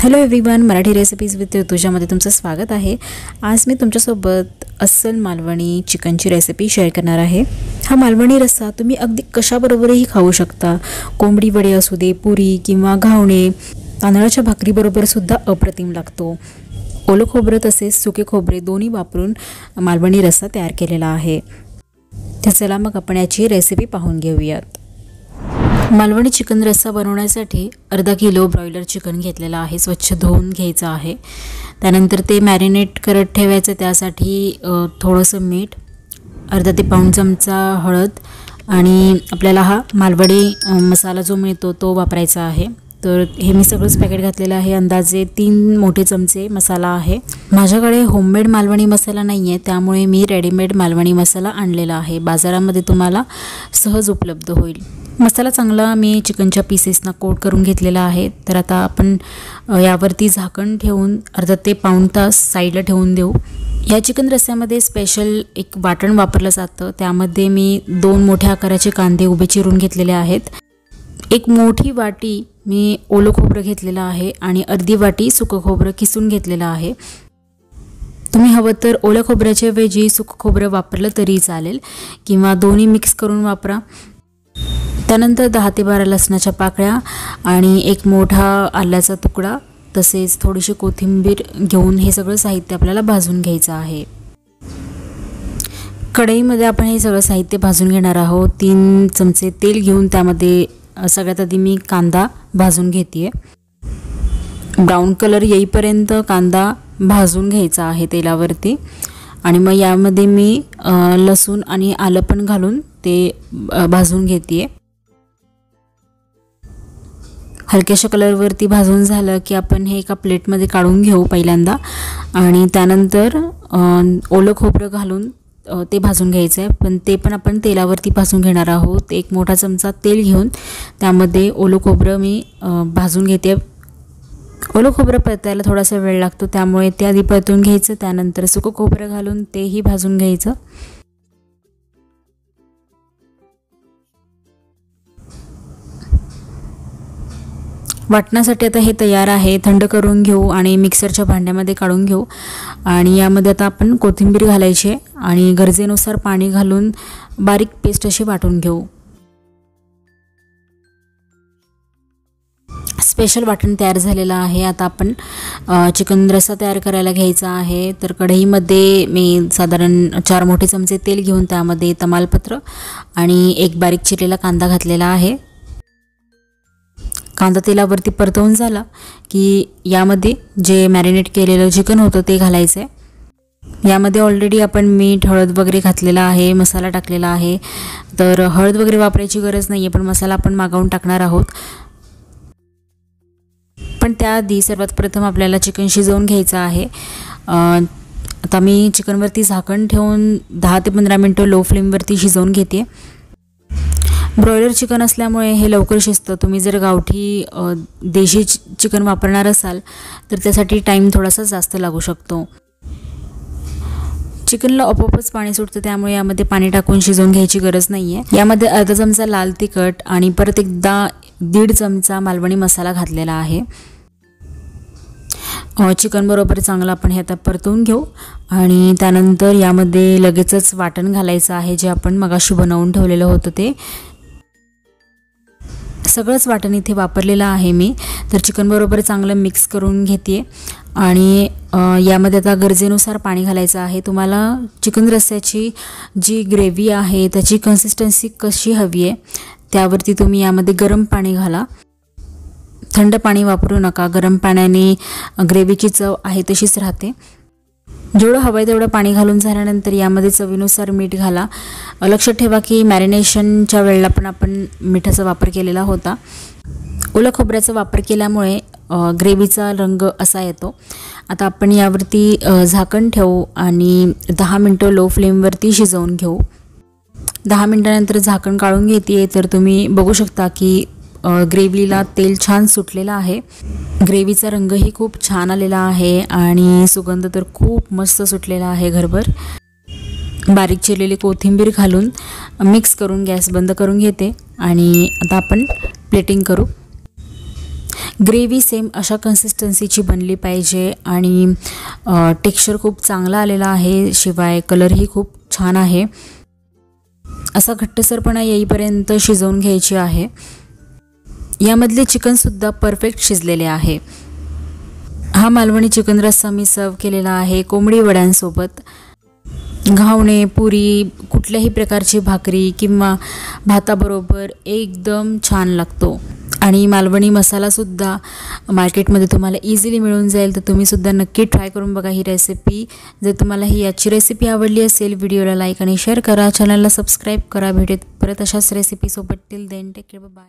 Hello everyone, Marathi recipes with ऋतुजामध्ये तुमचं स्वागत आहे। आज मी तुमच्यासोबत अस्सल मालवणी चिकनची रेसिपी शेअर करणार आहे। हा मालवणी रस्सा तुम्ही अगदी कशाबरोबरही खाऊ शकता। कोंबडी वडे असू दे, पुरी किंवा घावणे, तांदळाच्या भाकरीबरोबर सुद्धा अप्रतिम लागतो। ओलं खोबरं तसेच सुके खोबरे दोन्ही वापरून मालवणी रस्सा तयार केलेला आहे। तर चला मग आपण याची रेसिपी पाहून घेऊयात। मालवणी चिकन रस्सा बनवण्यासाठी अर्धा किलो ब्रॉयलर चिकन घेतलेला आहे। स्वच्छ धुवून घ्यायचं आहे। त्यानंतर ते मॅरिनेट करत ठेवायचं। त्यासाठी थोडंसं मीठ, अर्धा ते पाऊण चमचा हळद आणि आपल्याला हा मालवणी मसाला जो मिळतो तो वापरायचा आहे। तर हे मी सगळंच पॅकेट घातलेलं आहे। अंदाजे 3 मोठे चमचे मसाला आहे। माझ्याकडे होममेड मालवणी मसाला नाही आहे, त्यामुळे मी रेडीमेड मालवणी मसाला आणलेला आहे। बाजारामध्ये तुम्हाला सहज उपलब्ध होईल। मसाला चांगला मी चिकनच्या पीसेसना कोट करून घेतलेला आहे। तर आता आपण यावरती झाकण ठेवून अर्धा ते पाऊण तास साईडला ठेवून देऊ। या चिकन रस्स्यामध्ये स्पेशल एक वाटण वापरलं जातं। त्यामध्ये मी 2 मोठ्या आकाराचे कांदे उभे चिरून घेतलेले आहेत। एक मोठी वाटी मी ओलं खोबरं घेतलेलं आहे आणि अर्धी वाटी सुकं खोबरं किसून घेतलेलं आहे। तुम्ही हवं तर ओल्या खोबऱ्याच्या ऐवजी सुकं खोबरं वापरलं तरी चालेल किंवा दोन्ही मिक्स करून वापरा। त्यानंतर 10 ते 12 लसणाच्या पाकळ्या आणि एक मोठा आल्याचा तुकडा तसेच थोडीशी कोथिंबीर घेऊन हे सगळं साहित्य आपल्याला भाजून घ्यायचं आहे। कढईमध्ये आपण हे सगळं साहित्य भाजून घेणार आहोत। 3 चमचे तेल घेऊन त्यामध्ये सगळ्यात आधी मी कांदा भाजून घेते। ब्राऊन कलर येईपर्यंत कांदा भाजून घ्यायचा आहे तेलावरती आणि मग यामध्ये मी लसूण आणि आलं पण घालून ते भाजून घेते। हलक्याशा कलरवरती भाजून झालं की आपण हे एका प्लेटमध्ये काढून घेऊ पहिल्यांदा आणि त्यानंतर ओलं खोबरं घालून ते भाजून घ्यायचं आहे। पण ते पण आपण तेलावरती भाजून घेणार आहोत। एक मोठा चमचा तेल घेऊन त्यामध्ये ओलं खोबरं मी भाजून घेते। ओलं खोबरं परतायला थोडासा वेळ लागतो, त्यामुळे ते आधी परतून घ्यायचं। त्यानंतर सुकं खोबरं घालून तेही भाजून घ्यायचं। वाटण्यासाठी आता हे तयार आहे। थंड करून घेऊ आणि मिक्सरच्या भांड्यामध्ये काढून घेऊ आणि यामध्ये आता आपण कोथिंबीर घालायची आणि गरजेनुसार पाणी घालून बारीक पेस्ट अशी वाटून घेऊ। स्पेशल वाटण तयार झालेलं आहे। आता आपण चिकन रस्सा तयार करायला घ्यायचा आहे। तर कढईमध्ये मी साधारण 4 मोठे चमचे तेल घेऊन त्यामध्ये तमालपत्र आणि एक बारीक चिरलेला कांदा घातलेला आहे। कांदा तेलावरती परतवून झाला की यामध्ये जे मॅरिनेट केलेलं चिकन होतं ते घालायचं आहे। यामध्ये ऑलरेडी आपण मीठ, हळद वगैरे घातलेला आहे, मसाला टाकलेला आहे। तर हळद वगैरे वापरायची गरज नाही आहे, पण मसाला आपण मागवून टाकणार आहोत। पण त्याआधी सर्वात प्रथम आपल्याला चिकन शिजवून घ्यायचं आहे। आता मी चिकनवरती झाकण ठेवून 10 ते 15 मिनिटं लो फ्लेमवरती शिजवून घेते। ब्रॉयलर चिकन असल्यामुळे हे लवकर शिजतं। तुम्ही जर गावठी देशी चिकन वापरणार असाल तर त्यासाठी टाईम थोडासा जास्त लागू शकतो। चिकनला आपोआपच पाणी सुटतं, त्यामुळे यामध्ये पाणी टाकून शिजवून घ्यायची गरज नाही आहे। यामध्ये अर्धा चमचा लाल तिखट आणि परत एकदा 1.5 चमचा मालवणी मसाला घातलेला आहे। चिकन बरोबर चांगलं आपण हे आता परतवून घेऊ आणि त्यानंतर यामध्ये लगेचच वाटण घालायचं आहे, जे आपण मगाशी बनवून ठेवलेलं होतं ते सगळंच वाटण इथे वापरलेलं आहे मी। तर चिकन बरोबर चांगलं मिक्स करून घेते आणि यामध्ये आता गरजेनुसार पाणी घालायचं आहे। तुम्हाला चिकन रस्स्याची जी ग्रेव्ही आहे त्याची कन्सिस्टन्सी कशी हवी आहे त्यावरती तुम्ही यामध्ये गरम पाणी घाला। थंड पाणी वापरू नका, गरम पाण्याने ग्रेव्हीची चव आहे तशीच राहते। जेवढं हवं आहे तेवढं पाणी घालून झाल्यानंतर यामध्ये चवीनुसार मीठ घाला। लक्षात ठेवा की मॅरिनेशनच्या वेळेला पण आपण मिठाचा वापर केलेला होता। ओल्या खोबऱ्याचा वापर केल्यामुळे ग्रेव्हीचा रंग असा येतो। आता आपण यावरती झाकण ठेवू आणि 10 मिनिटं लो फ्लेमवरती शिजवून घेऊ। 10 मिनिटानंतर झाकण काढून घेते तर तुम्ही बघू शकता की ग्रेव्हीला तेल छान सुटलेलं आहे। ग्रेव्हीचा रंगही खूप छान आलेला आहे आणि सुगंध तर खूप मस्त सुटलेला आहे घरभर। बारीक चिरलेली कोथिंबीर घालून मिक्स करून गॅस बंद करून घेते आणि आता आपण प्लेटिंग करू। ग्रेव्ही सेम अशा कन्सिस्टन्सीची बनली पाहिजे आणि टेक्स्चर खूप चांगला आलेला आहे, शिवाय कलरही खूप छान आहे। असा घट्टसरपणा येईपर्यंत शिजवून घ्यायची आहे। यामधले चिकनसुद्धा परफेक्ट शिजलेले आहे। हा मालवणी चिकन रस्सा मी सर्व केलेला आहे कोंबडी वड्यांसोबत। घावणे, पुरी, कुठल्याही प्रकारची भाकरी किंवा भाताबरोबर एकदम छान लागतो। आणि मालवणी मसालासुद्धा मार्केटमध्ये तुम्हाला इझिली मिळून जाईल, तर तुम्हीसुद्धा नक्की ट्राय करून बघा ही रेसिपी। जर तुम्हाला ही याची रेसिपी आवडली असेल, व्हिडिओला लाईक आणि शेअर करा, चॅनलला सबस्क्राईब करा। भेटूयात परत अशाच रेसिपीसोबत। Till then take care, bye.